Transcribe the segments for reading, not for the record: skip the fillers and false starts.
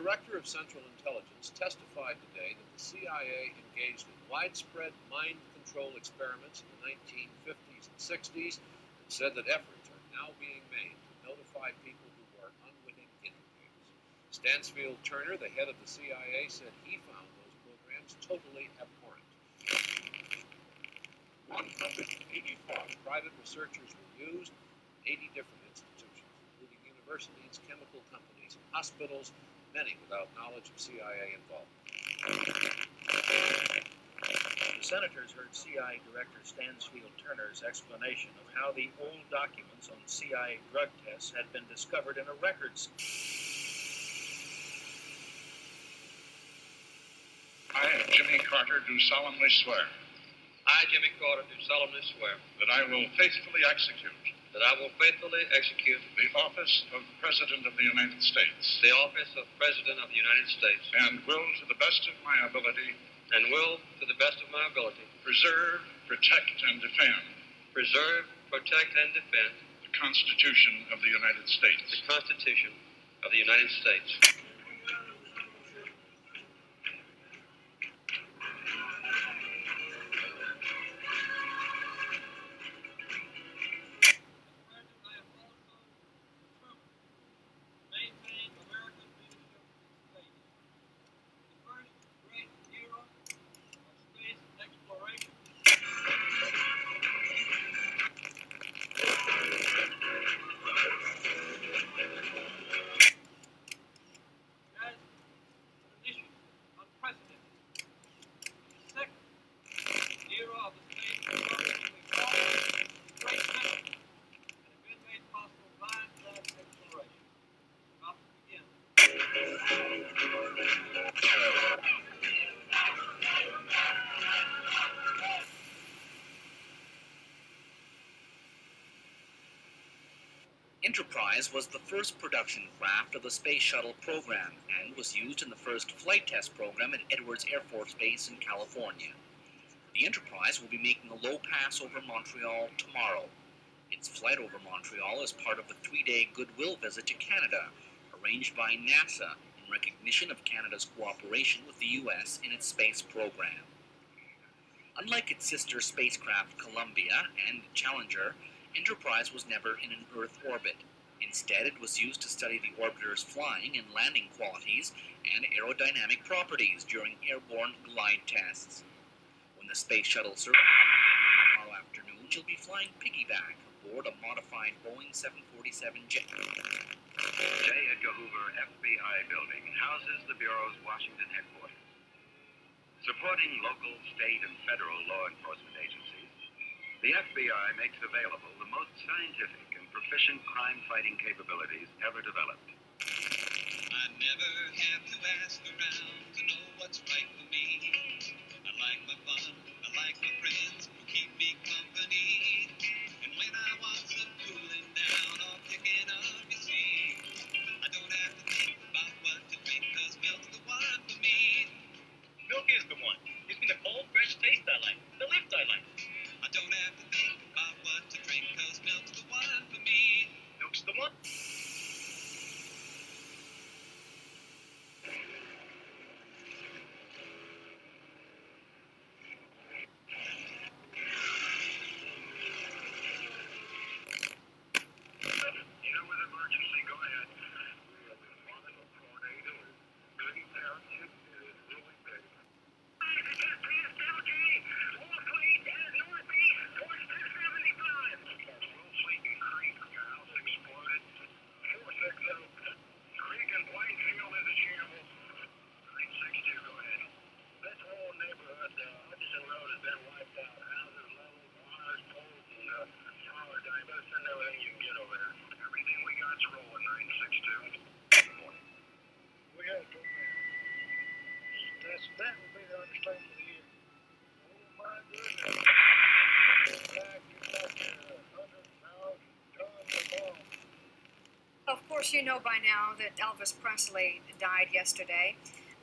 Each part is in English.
director of Central Intelligence testified today that the CIA engaged in widespread mind control experiments in the 1950s and 60s and said that efforts are now being made to notify people who are unwitting guinea pigs. Stansfield Turner, the head of the CIA, said he found those programs totally abhorrent. 185 private researchers were used in 80 different institutions, including universities, chemical companies, and hospitals, many without knowledge of CIA involvement. The senators heard CIA Director Stansfield Turner's explanation of how the old documents on CIA drug tests had been discovered in a records. I, Jimmy Carter, do solemnly swear I, Jimmy Carter, do solemnly swear that I will faithfully execute that I will faithfully execute the office of President of the United States the office of President of the United States and will, to the best of my ability, preserve, protect, and defend the Constitution of the United States. The Constitution of the United States. Enterprise was the first production craft of the Space Shuttle program and was used in the first flight test program at Edwards Air Force Base in California. The Enterprise will be making a low pass over Montreal tomorrow. Its flight over Montreal is part of the 3-day goodwill visit to Canada, arranged by NASA in recognition of Canada's cooperation with the U.S. in its space program. Unlike its sister spacecraft Columbia and Challenger, Enterprise was never in an Earth orbit. Instead, it was used to study the orbiter's flying and landing qualities and aerodynamic properties during airborne glide tests. When the Space Shuttle circles tomorrow afternoon, she'll be flying piggyback aboard a modified Boeing 747 jet. J. Edgar Hoover FBI building houses the Bureau's Washington headquarters. Supporting local, state, and federal law enforcement agencies, the FBI makes available the most scientific and proficient crime-fighting capabilities ever developed. I never have to ask around to know what's right for me. I like my fun, I like my friends who keep me company. And when I want some cooling down or picking up, you see, I don't have to think about what to drink, 'cause milk's the one for me. Milk is the one. Gives me the cold, fresh taste I like, the lift I like. I don't have to think about what to drink, 'cause milk's the one for me. Milk's the one. That would be the understatement of the year. Oh my goodness. Of course, you know by now that Elvis Presley died yesterday.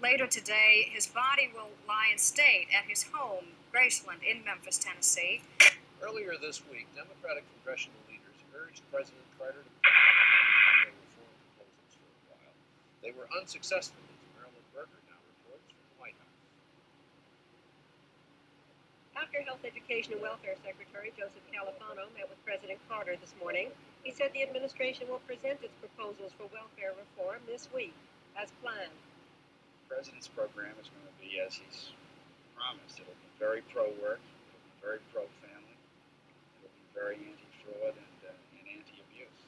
Later today, his body will lie in state at his home, Graceland, in Memphis, Tennessee. Earlier this week, Democratic congressional leaders urged President Carter to reform proposals for a while. They were unsuccessful in Your Health, Education, and Welfare Secretary Joseph Califano met with President Carter this morning. He said the administration will present its proposals for welfare reform this week, as planned. The President's program is going to be, as he's promised, it'll be very pro-work, it'll be very pro-family, it'll be very anti-fraud and anti-abuse.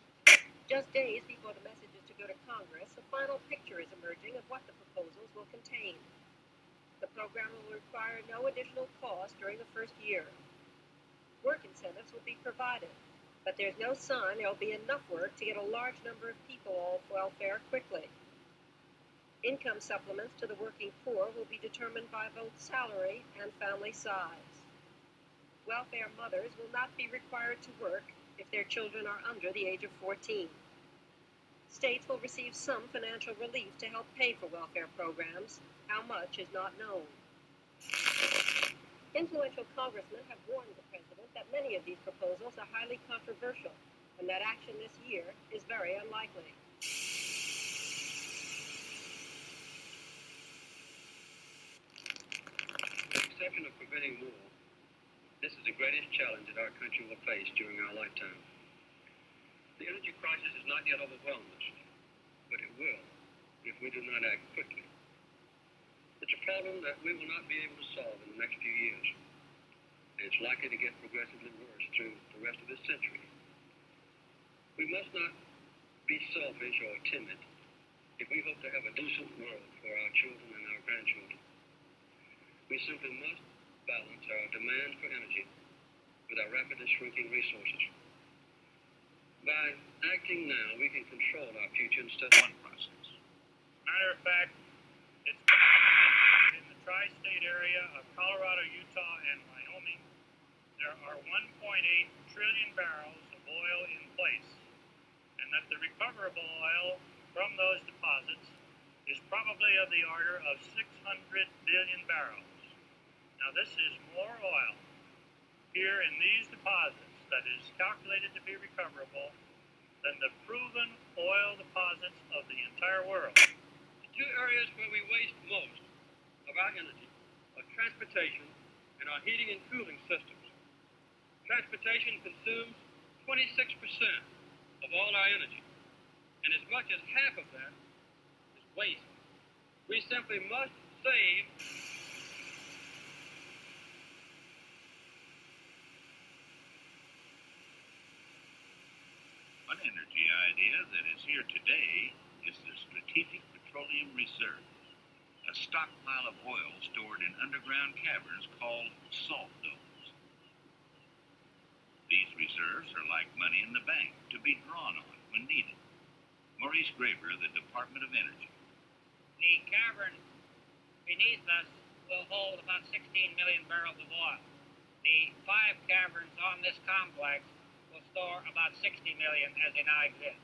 Just days before the messages to go to Congress, a final picture is emerging of what the proposals will contain. The program will require no additional cost during the first year. Work incentives will be provided, but there's no sign there will be enough work to get a large number of people off welfare quickly. Income supplements to the working poor will be determined by both salary and family size. Welfare mothers will not be required to work if their children are under the age of 14. States will receive some financial relief to help pay for welfare programs. How much is not known. Influential congressmen have warned the president that many of these proposals are highly controversial and that action this year is very unlikely. With the exception of preventing war, this is the greatest challenge that our country will face during our lifetime. The energy crisis has not yet overwhelmed us, but it will if we do not act quickly. It's a problem that we will not be able to solve in the next few years, and it's likely to get progressively worse through the rest of this century. We must not be selfish or timid if we hope to have a decent world for our children and our grandchildren. We simply must balance our demand for energy with our rapidly shrinking resources. By acting now, we can control our future instead of one process. Matter of fact, it's in the tri-state area of Colorado, Utah, and Wyoming, there are 1.8 trillion barrels of oil in place, and that the recoverable oil from those deposits is probably of the order of 600 billion barrels. Now this is more oil here in these deposits that is calculated to be recoverable than the proven oil deposits of the entire world. The two areas where we waste most of our energy are transportation and our heating and cooling systems. Transportation consumes 26% of all our energy, and as much as half of that is waste. We simply must save One energy idea that is here today is the Strategic Petroleum Reserve, a stockpile of oil stored in underground caverns called salt domes. These reserves are like money in the bank to be drawn on when needed. Maurice Graber, the Department of Energy. The cavern beneath us will hold about 16 million barrels of oil. The 5 caverns on this complex will store about 60 million as they now exist.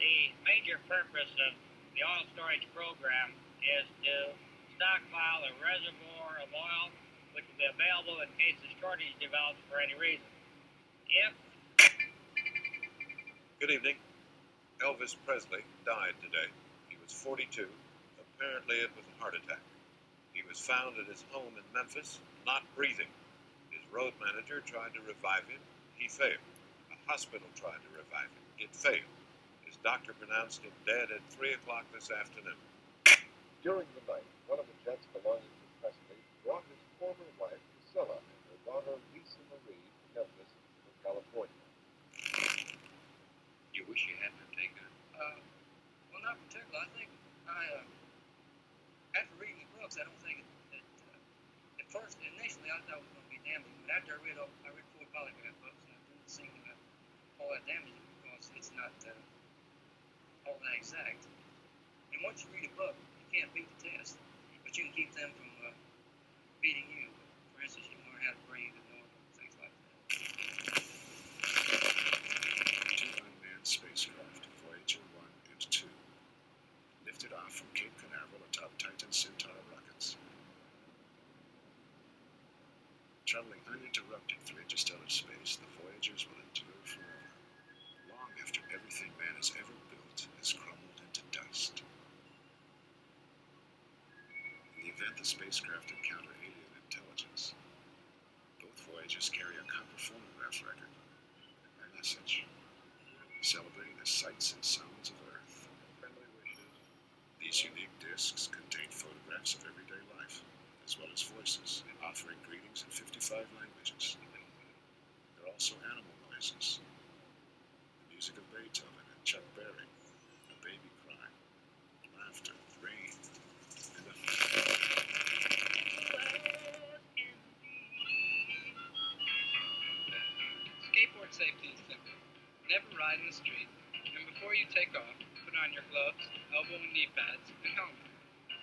The major purpose of the oil storage program is to stockpile a reservoir of oil which will be available in case a shortage develops for any reason. Good evening. Elvis Presley died today. He was 42. Apparently it was a heart attack. He was found at his home in Memphis, not breathing. His road manager tried to revive him. He failed. A hospital tried to revive him. It failed. His doctor pronounced him dead at 3 o'clock this afternoon. During the night, one of the jets belonging to Presley brought his former wife, Priscilla, and her daughter, Lisa Marie, to Memphis, from California. You wish you hadn't taken it? Well, not particularly. I think after reading the books, I don't think at first, initially, I thought it was going to be damaging, but after I read 4 polygraph books, and it didn't seem all that damaging because it's not all that exact. And once you read a book, you can't beat the test, but you can keep them from beating you. For instance, you can learn how to breathe and things like that. 2 unmanned spacecraft, Voyager 1 and 2, lifted off from Cape Canaveral atop Titan Centaur rockets. Traveling uninterrupted through interstellar space, the Voyagers will endure forever, long after everything man has ever built has crumbled into dust. In the event the spacecraft encounter alien intelligence, voices offering greetings in 55 languages. There are also animal noises, the music of Beethoven and Chuck Berry, a baby crying, laughter, rain, and a... Skateboard safety is simple. Never ride in the street, and before you take off, put on your gloves, elbow and knee pads, and helmet.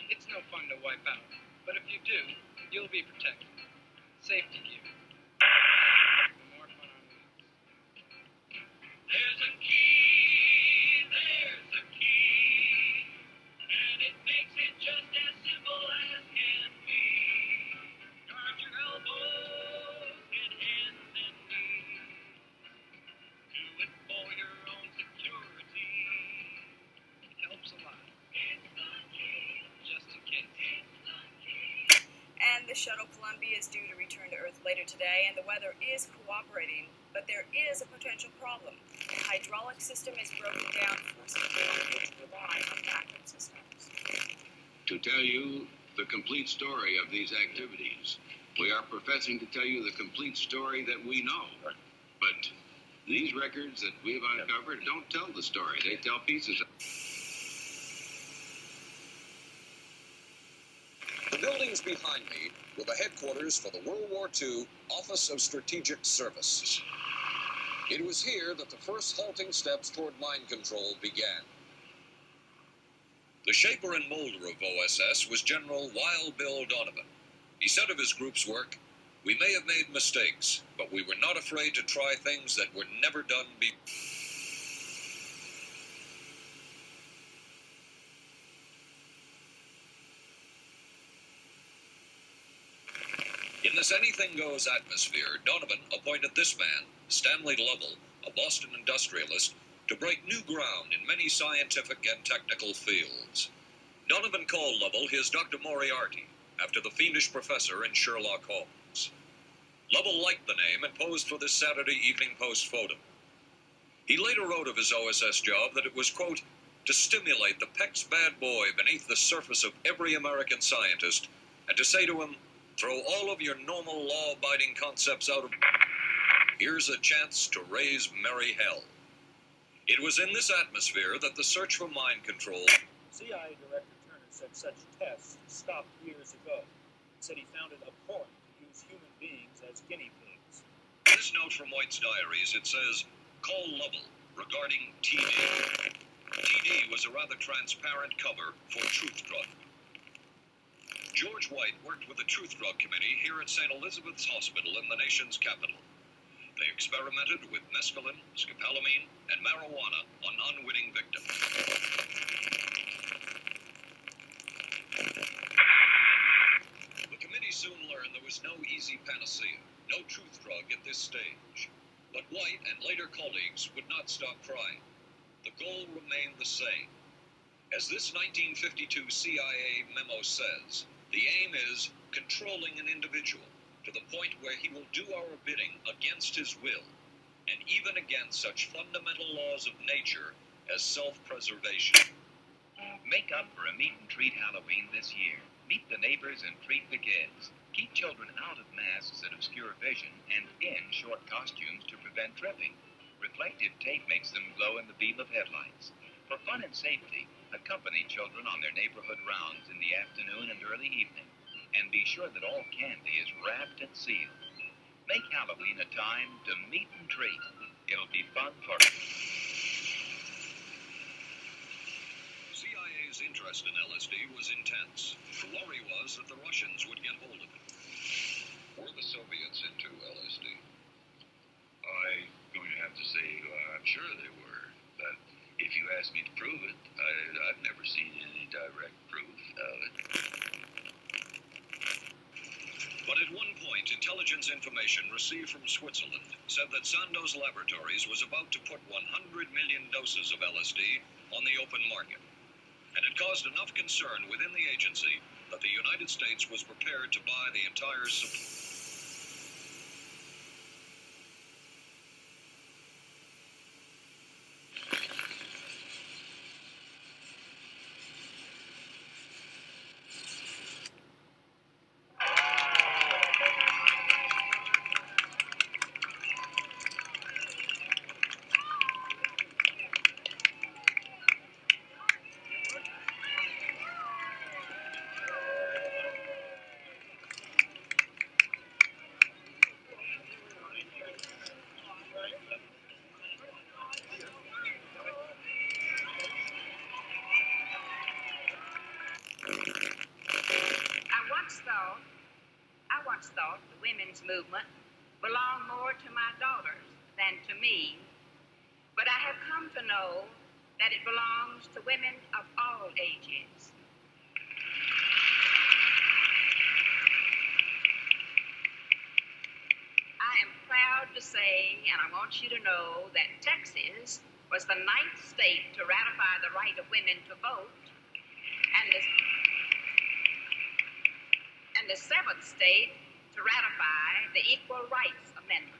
It's no fun to wipe out, but if you do, you'll be protected. Safety gear. The more fun on wheels. There's a key, and it makes it just as simple as can be. Guard your elbows and hands and knees. Do it for your own security. It helps a lot. Just in case. And the shuttle Columbia is due to return to Earth later today, and the weather is cooperating, but there is a potential problem. The hydraulic system is broken down, forcing Columbia to rely on backup systems. To tell you the complete story of these activities, we are professing to tell you the complete story that we know. But these records that we've uncovered don't tell the story. They tell pieces of it. The buildings behind me were the headquarters for the World War II Office of Strategic Service. It was here that the first halting steps toward mind control began. The shaper and molder of OSS was General Wild Bill Donovan. He said of his group's work, "We may have made mistakes, but we were not afraid to try things that were never done before." In this anything-goes atmosphere, Donovan appointed this man, Stanley Lovell, a Boston industrialist, to break new ground in many scientific and technical fields. Donovan called Lovell his Dr. Moriarty, after the fiendish professor in Sherlock Holmes. Lovell liked the name and posed for this Saturday Evening Post photo. He later wrote of his OSS job that it was, quote, to stimulate the Peck's bad boy beneath the surface of every American scientist, and to say to him, throw all of your normal law-abiding concepts out of... Here's a chance to raise merry hell. It was in this atmosphere that the search for mind control... CIA Director Turner said such tests stopped years ago. He said he found it abhorrent to use human beings as guinea pigs. In this note from White's diaries, it says, call Lovell regarding TD. TD was a rather transparent cover for Truth Drug. George White worked with the Truth Drug Committee here at St. Elizabeth's Hospital in the nation's capital. They experimented with mescaline, scopolamine, and marijuana on unwitting victims. The committee soon learned there was no easy panacea, no truth drug at this stage. But White and later colleagues would not stop trying. The goal remained the same. As this 1952 CIA memo says, the aim is controlling an individual to the point where he will do our bidding against his will, and even against such fundamental laws of nature as self-preservation. Make up for a meet and treat Halloween this year. Meet the neighbors and treat the kids. Keep children out of masks that obscure vision and in short costumes to prevent tripping. Reflective tape makes them glow in the beam of headlights. For fun and safety, accompany children on their neighborhood rounds in the afternoon and early evening, and be sure that all candy is wrapped and sealed. Make Halloween a time to meet and treat. It'll be fun for... CIA's interest in LSD was intense. The worry was that the Russians would get hold of it. Were the Soviets into LSD? I'm going to have to say I'm sure they were, but if you ask me to prove it, I've never seen any direct proof of it. But at one point, intelligence information received from Switzerland said that Sandoz Laboratories was about to put 100 million doses of LSD on the open market. And it caused enough concern within the agency that the United States was prepared to buy the entire supply. thought the women's movement belonged more to my daughters than to me, but I have come to know that it belongs to women of all ages. I am proud to say, and I want you to know, that Texas was the 9th state to ratify the right of women to vote, and the 7th state to ratify the Equal Rights Amendment.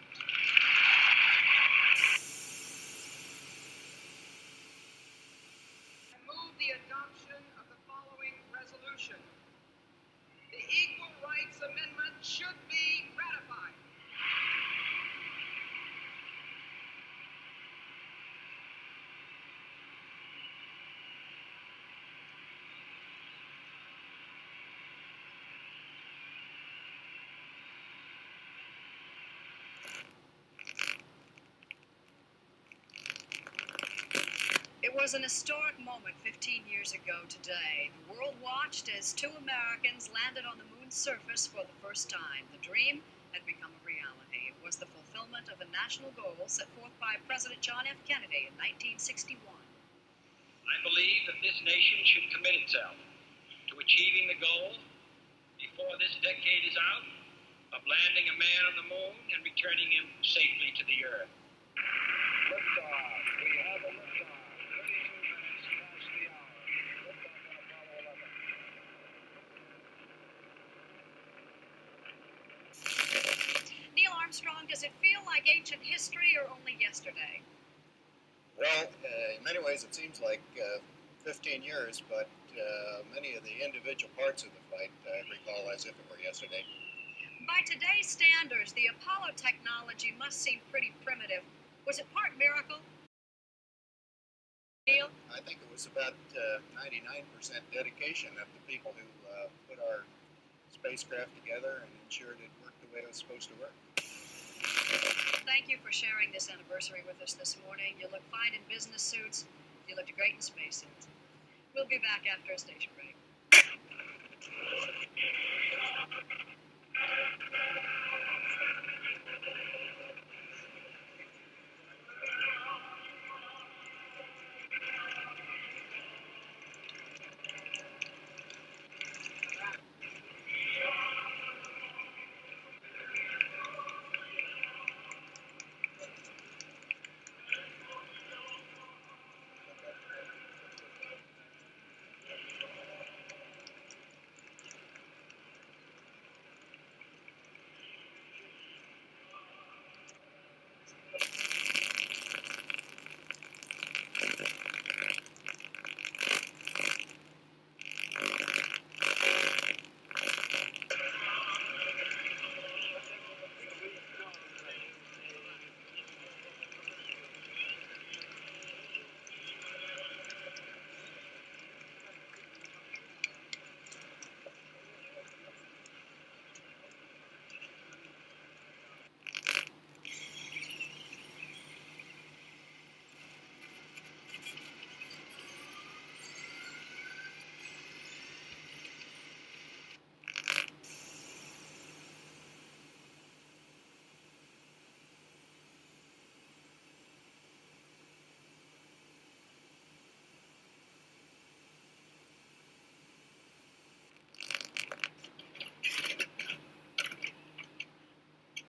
I move the adoption of the following resolution. The Equal Rights Amendment should be ratified. It was an historic moment 15 years ago today. The world watched as 2 Americans landed on the moon's surface for the first time. The dream had become a reality. It was the fulfillment of a national goal set forth by President John F. Kennedy in 1961. I believe that this nation should commit itself to achieving the goal before this decade is out of landing a man on the moon and returning him safely to the earth. Liftoff. We have a liftoff. 32 minutes past the hour. Liftoff on Apollo 11. Neil Armstrong, does it feel like ancient history or only yesterday? Well, in many ways it seems like 15 years, but many of the individual parts of the flight I recall as if it were yesterday. By today's standards, the Apollo technology must seem pretty primitive. Was it part miracle? Neil? I think it was about 99% dedication of the people who put our spacecraft together and ensured it worked the way it was supposed to work. Thank you for sharing this anniversary with us this morning. You look fine in business suits. You looked great in space suits. We'll be back after a station break.